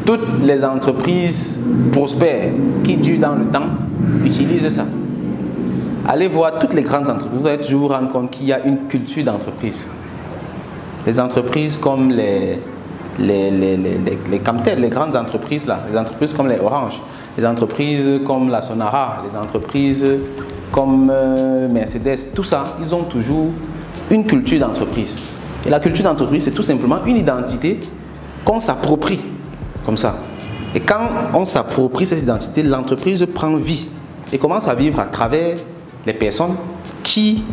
toutes les entreprises prospères qui durent dans le temps utilisent ça. Allez voir toutes les grandes entreprises, vous allez toujours vous rendre compte qu'il y a une culture d'entreprise. Les entreprises comme les Camtel, les grandes entreprises là, les entreprises comme les Orange, les entreprises comme la Sonara, les entreprises comme Mercedes, tout ça, ils ont toujours une culture d'entreprise. Et la culture d'entreprise, c'est tout simplement une identité qu'on s'approprie, comme ça. Et quand on s'approprie cette identité, l'entreprise prend vie et commence à vivre à travers les personnes qui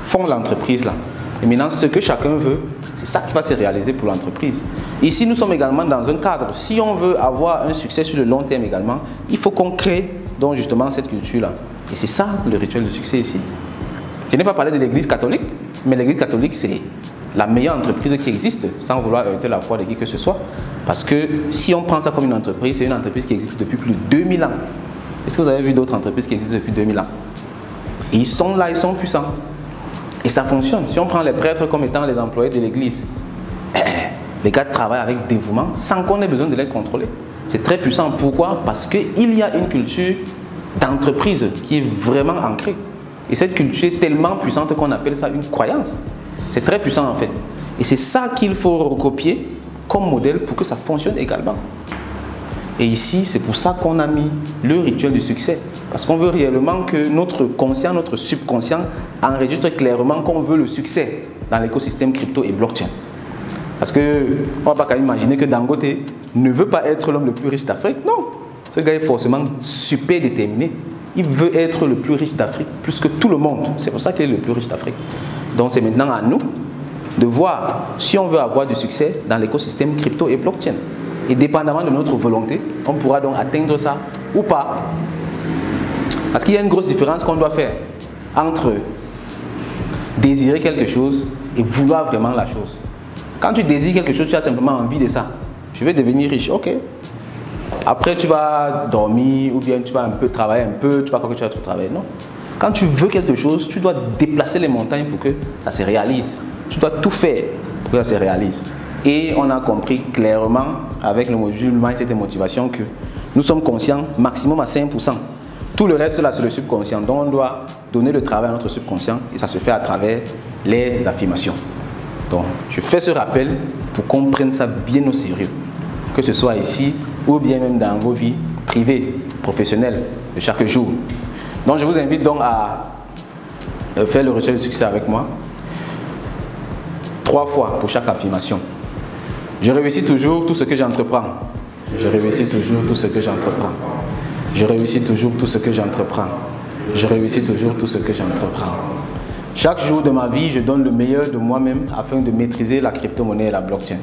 font l'entreprise là. Et maintenant, ce que chacun veut, c'est ça qui va se réaliser pour l'entreprise. Ici, nous sommes également dans un cadre. Si on veut avoir un succès sur le long terme également, il faut qu'on crée donc justement cette culture-là. Et c'est ça le rituel de succès ici. Je n'ai pas parlé de l'église catholique, mais l'église catholique, c'est la meilleure entreprise qui existe, sans vouloir heurter la foi de qui que ce soit. Parce que si on prend ça comme une entreprise, c'est une entreprise qui existe depuis plus de 2000 ans. Est-ce que vous avez vu d'autres entreprises qui existent depuis 2000 ans? Et ils sont là, ils sont puissants. Et ça fonctionne. Si on prend les prêtres comme étant les employés de l'église, les gars travaillent avec dévouement sans qu'on ait besoin de les contrôler. C'est très puissant. Pourquoi? Parce qu'il y a une culture d'entreprise qui est vraiment ancrée. Et cette culture est tellement puissante qu'on appelle ça une croyance. C'est très puissant en fait. Et c'est ça qu'il faut recopier comme modèle pour que ça fonctionne également. Et ici, c'est pour ça qu'on a mis le rituel du succès. Parce qu'on veut réellement que notre conscient, notre subconscient enregistre clairement qu'on veut le succès dans l'écosystème crypto et blockchain. Parce qu'on ne va pas quand même imaginer que Dangote ne veut pas être l'homme le plus riche d'Afrique. Non, ce gars est forcément super déterminé. Il veut être le plus riche d'Afrique, plus que tout le monde. C'est pour ça qu'il est le plus riche d'Afrique. Donc c'est maintenant à nous de voir si on veut avoir du succès dans l'écosystème crypto et blockchain. Et dépendamment de notre volonté, on pourra donc atteindre ça ou pas. Parce qu'il y a une grosse différence qu'on doit faire entre désirer quelque chose et vouloir vraiment la chose. Quand tu désires quelque chose, tu as simplement envie de ça. Je veux devenir riche, ok. Après, tu vas dormir ou bien tu vas un peu travailler un peu, tu vas croire que tu vas trop travailler. Non. Quand tu veux quelque chose, tu dois déplacer les montagnes pour que ça se réalise. Tu dois tout faire pour que ça se réalise. Et on a compris clairement avec le module Mindset et Motivation que nous sommes conscients maximum à 5%. Tout le reste là c'est le subconscient. Donc on doit donner le travail à notre subconscient et ça se fait à travers les affirmations. Donc je fais ce rappel pour qu'on prenne ça bien au sérieux. Que ce soit ici ou bien même dans vos vies privées, professionnelles de chaque jour. Donc je vous invite donc à faire le rituel du succès avec moi. 3 fois pour chaque affirmation. Je réussis toujours tout ce que j'entreprends. Je réussis toujours tout ce que j'entreprends. Je réussis toujours tout ce que j'entreprends. Je réussis toujours tout ce que j'entreprends. Chaque jour de ma vie, je donne le meilleur de moi-même afin de maîtriser la crypto-monnaie et la blockchain.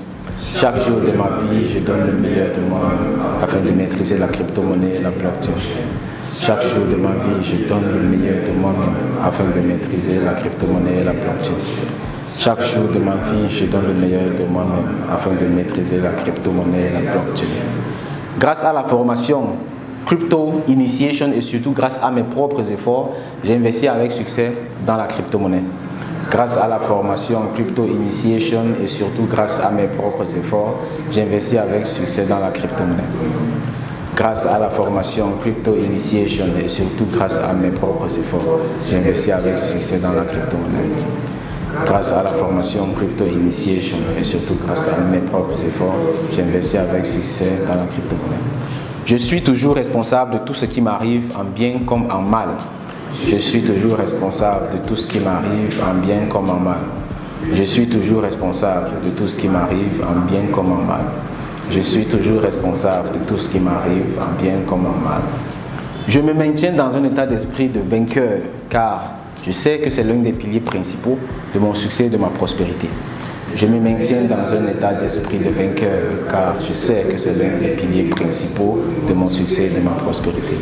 Chaque jour de ma vie, je donne le meilleur de moi-même afin de maîtriser la crypto-monnaie et la blockchain. Chaque jour de ma vie, je donne le meilleur de moi-même afin de maîtriser la crypto-monnaie et la blockchain. Chaque jour de ma vie, je donne le meilleur de moi-même afin de maîtriser la crypto-monnaie et la blockchain. Grâce à la formation Crypto Initiation et surtout grâce à mes propres efforts, j'ai investi avec succès dans la crypto-monnaie. Grâce à la formation Crypto Initiation et surtout grâce à mes propres efforts, j'ai investi avec succès dans la crypto-monnaie. Grâce à la formation Crypto Initiation et surtout grâce à mes propres efforts, j'ai investi avec succès dans la crypto-monnaie. Grâce à la formation Crypto Initiation et surtout grâce à mes propres efforts, j'ai investi avec succès dans la crypto-monnaie. Je suis toujours responsable de tout ce qui m'arrive en bien comme en mal. Je suis toujours responsable de tout ce qui m'arrive en bien comme en mal. Je suis toujours responsable de tout ce qui m'arrive en bien comme en mal. Je suis toujours responsable de tout ce qui m'arrive en bien comme en mal. Je me maintiens dans un état d'esprit de vainqueur car je sais que c'est l'un des piliers principaux de mon succès et de ma prospérité. Je me maintiens dans un état d'esprit de vainqueur car je sais que c'est l'un des piliers principaux de mon succès et de ma prospérité.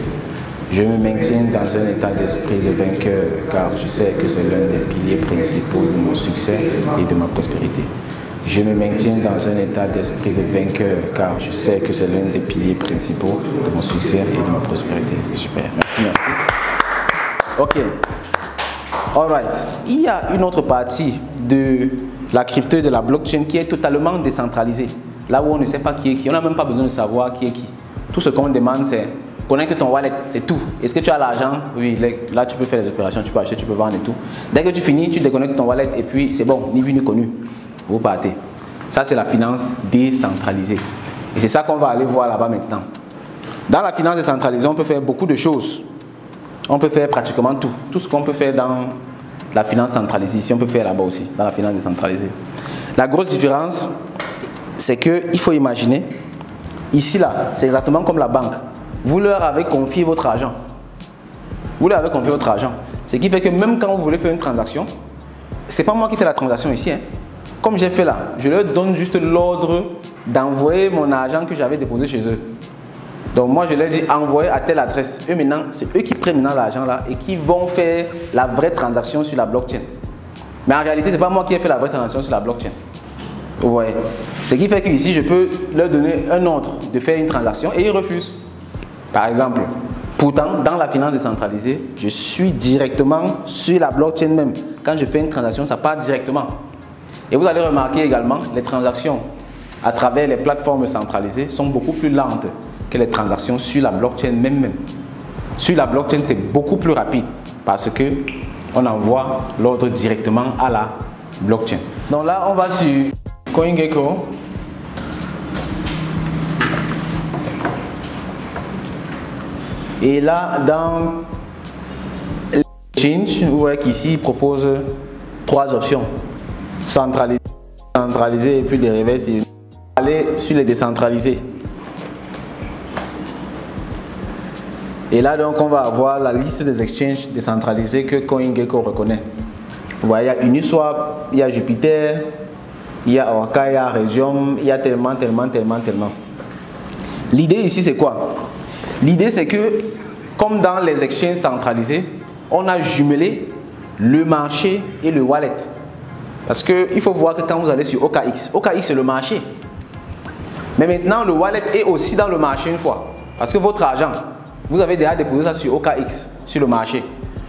Je me maintiens dans un état d'esprit de vainqueur car je sais que c'est l'un des piliers principaux de mon succès et de ma prospérité. Je me maintiens dans un état d'esprit de vainqueur car je sais que c'est l'un des piliers principaux de mon succès et de ma prospérité. Super, merci. Ok. Alright. Il y a une autre partie de la crypto et de la blockchain qui est totalement décentralisée. là où on ne sait pas qui est qui. On n'a même pas besoin de savoir qui est qui. Tout ce qu'on demande, c'est connecte ton wallet, c'est tout. Est-ce que tu as l'argent? Oui, là tu peux faire les opérations, tu peux acheter, tu peux vendre et tout. Dès que tu finis, tu déconnectes ton wallet et puis c'est bon, ni vu ni connu. Vous partez. Ça, c'est la finance décentralisée. Et c'est ça qu'on va aller voir là-bas maintenant. Dans la finance décentralisée, on peut faire beaucoup de choses. On peut faire pratiquement tout. Tout ce qu'on peut faire dans la finance centralisée, ici on peut faire là-bas aussi, dans la finance décentralisée. La grosse différence, c'est qu'il faut imaginer, ici là, c'est exactement comme la banque. Vous leur avez confié votre argent. Vous leur avez confié votre argent. Ce qui fait que même quand vous voulez faire une transaction, c'est pas moi qui fais la transaction ici. Comme j'ai fait là, je leur donne juste l'ordre d'envoyer mon argent que j'avais déposé chez eux. Donc moi je leur dis envoyer à telle adresse. Eux maintenant, c'est eux qui prennent maintenant l'argent là et qui vont faire la vraie transaction sur la blockchain. Mais en réalité, c'est pas moi qui ai fait la vraie transaction sur la blockchain. Vous voyez. Ce qui fait que ici, je peux leur donner un ordre de faire une transaction et ils refusent. Par exemple, pourtant, dans la finance décentralisée, je suis directement sur la blockchain même. Quand je fais une transaction, ça part directement. Et vous allez remarquer également, les transactions à travers les plateformes centralisées sont beaucoup plus lentes que les transactions sur la blockchain même. Sur la blockchain, c'est beaucoup plus rapide parce que on envoie l'ordre directement à la blockchain. Donc là, on va sur CoinGecko. Et là, dans l'exchange, vous voyez qu'ici, il propose 3 options. Centralisé et puis dérivé. Aller sur les décentralisés. Et là, donc, on va avoir la liste des exchanges décentralisés que CoinGecko reconnaît. Vous voyez, il y a Uniswap, il y a Jupiter, il y a Orca, il y a Raydium, il y a tellement. L'idée ici, c'est quoi? L'idée, c'est que, comme dans les exchanges centralisés, on a jumelé le marché et le wallet. Parce qu'il faut voir que quand vous allez sur OKX, OKX c'est le marché. Mais maintenant, le wallet est aussi dans le marché une fois. Parce que votre argent, vous avez déjà déposé ça sur OKX, sur le marché.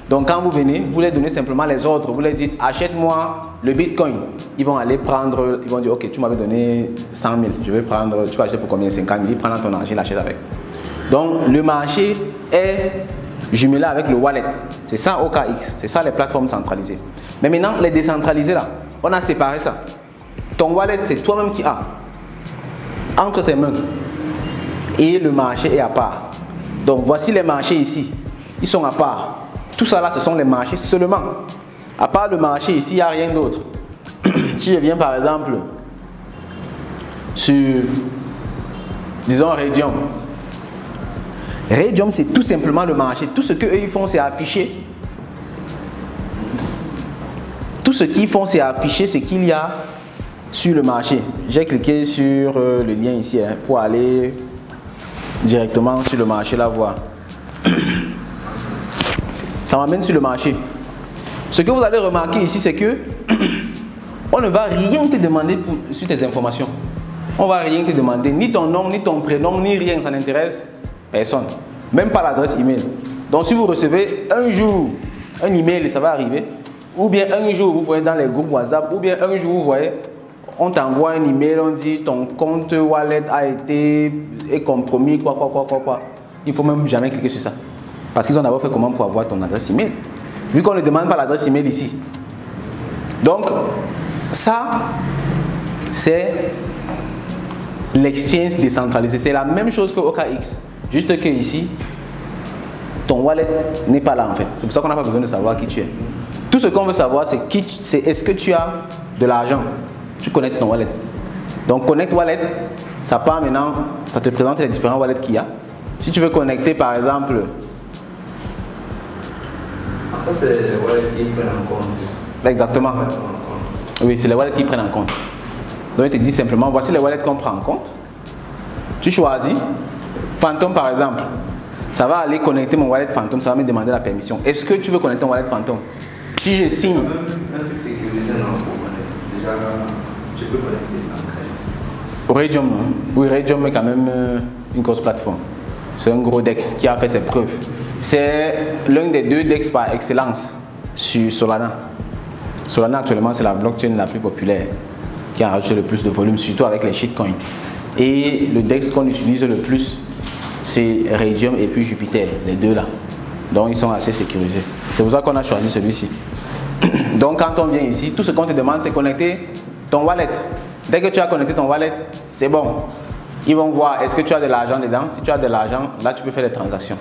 Donc quand vous venez, vous leur donnez simplement les ordres. Vous leur dites, achète-moi le Bitcoin. Ils vont aller prendre, ils vont dire, ok, tu m'avais donné 100 000. Je vais prendre, tu vas acheter pour combien? 50 000. Ils prennent ton argent, ils l'achètent avec. Donc le marché est jumelé avec le wallet. C'est ça OKX, c'est ça les plateformes centralisées. Mais maintenant, les décentralisés là, on a séparé ça. Ton wallet, c'est toi-même qui as entre tes mains. Et le marché est à part. Donc voici les marchés ici. Ils sont à part. Tout ça là, ce sont les marchés seulement. À part le marché ici, il n'y a rien d'autre. Si je viens par exemple sur, disons, Raydium. Raydium, c'est tout simplement le marché. Tout ce qu'eux ils font, c'est afficher. Tout ce qu'ils font, c'est afficher ce qu'il y a sur le marché. J'ai cliqué sur le lien ici pour aller directement sur le marché, là, voir. Ça m'amène sur le marché. Ce que vous allez remarquer ici, c'est que on ne va rien te demander sur tes informations. On ne va rien te demander, ni ton nom, ni ton prénom, ni rien. Ça n'intéresse personne. Même pas l'adresse email. Donc si vous recevez un jour un email, ça va arriver. Ou bien un jour, vous voyez dans les groupes WhatsApp, ou bien un jour, vous voyez, on t'envoie un email, on dit ton compte wallet a été compromis, quoi. Il ne faut même jamais cliquer sur ça. Parce qu'ils ont d'abord fait comment pour avoir ton adresse email. Vu qu'on ne demande pas l'adresse email ici. Donc, ça, c'est l'exchange décentralisé. C'est la même chose que OKX. Juste que ici, ton wallet n'est pas là en fait. C'est pour ça qu'on n'a pas besoin de savoir qui tu es. Tout ce qu'on veut savoir, c'est est-ce que tu as de l'argent. Tu connectes ton wallet. Donc, Connect Wallet, ça part maintenant, ça te présente les différents wallets qu'il y a. Si tu veux connecter par exemple... Ça, c'est les wallets qui prennent en compte. Exactement. Oui, c'est les wallets qui prennent en compte. Donc, il te dit simplement, voici les wallets qu'on prend en compte. Tu choisis. Phantom, par exemple. Ça va aller connecter mon wallet Phantom, ça va me demander la permission. Est-ce que tu veux connecter ton wallet Phantom? Si je signe... Un truc sécurisé, non, pour connecter. Déjà, tu peux connecter ça en clé. Raydium, non? Oui, Raydium est quand même une grosse plateforme. C'est un gros DEX qui a fait ses preuves. C'est l'un des 2 DEX par excellence sur Solana. Solana actuellement c'est la blockchain la plus populaire. qui a rajouté le plus de volume, surtout avec les shitcoins. Et le DEX qu'on utilise le plus, c'est Raydium et puis Jupiter, les deux là. Donc ils sont assez sécurisés. C'est pour ça qu'on a choisi celui-ci. Donc quand on vient ici, tout ce qu'on te demande, c'est connecter ton wallet. Dès que tu as connecté ton wallet, c'est bon. Ils vont voir est-ce que tu as de l'argent dedans. Si tu as de l'argent, là tu peux faire des transactions.